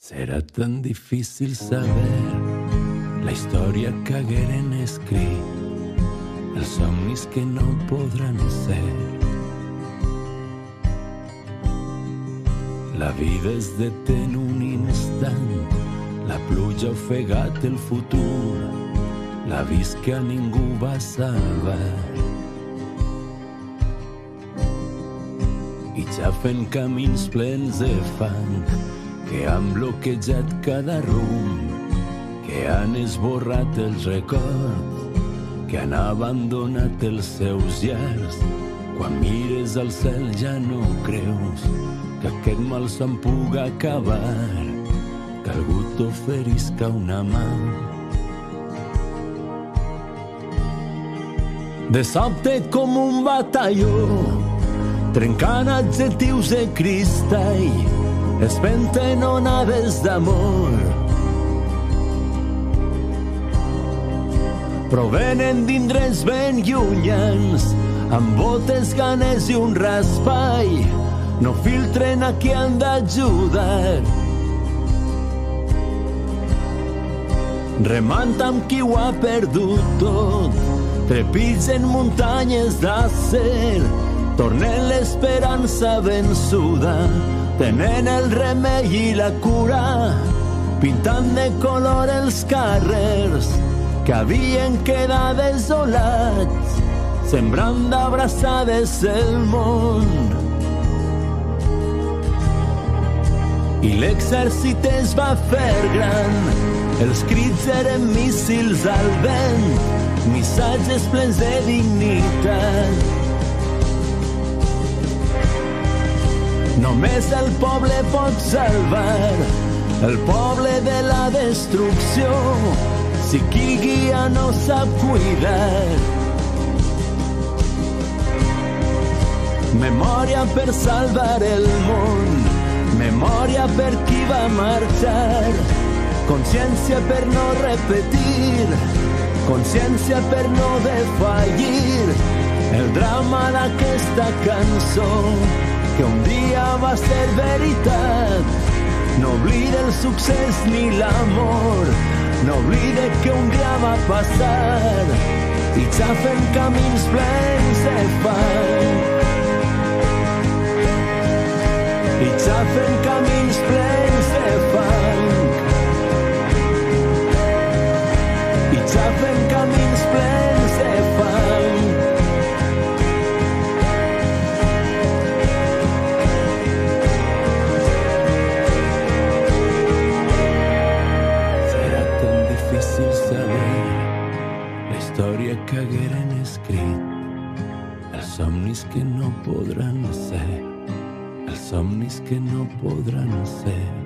Serà tan difícil saber la història que hagueren escrit, els somnis que no podran ser. La vida es detén un instant, la pluja ha ofegat el futur, l'avís que a ningú va salvar. I ja fent camins plens de fang que han bloquejat cada rumb, que han esborrat els records, que han abandonat els seus llars. Quan mires al cel ja no creus que aquest mal se'n puga acabar, que algú t'oferisca una mà. De sobte com un batalló, trencant adjectius de cristall, es venten onades d'amor. Provenen d'indrets ben llunyans, amb botes, ganes i un raspall, no filtren a qui han d'ajudar. Remant amb qui ho ha perdut tot, trepitgen muntanyes d'acer, tornen l'esperança vençuda, tenen el remei i la cura, pintant de color els carrers que havien quedat desolats, sembrant d'abraçades el món. I l'exèrcit es va fer gran, els crits eren míssils al vent, missatges plens de dignitat. Només el poble pot salvar el poble de la destrucció, si qui guia no sap cuidar. Memòria per salvar el món, memòria per qui va marxar, consciència per no repetir, consciència per no defallir el drama d'aquesta cançó que un dia va ser veritat. No oblida el succés ni l'amor, no oblida que un dia va passar i ja fent camins plens de fang, i ja fent camins plens de fang, i ja fent camins plens de fang. Difícil saber la història que hagueren escrit, els somnis que no podran ser, els somnis que no podran ser.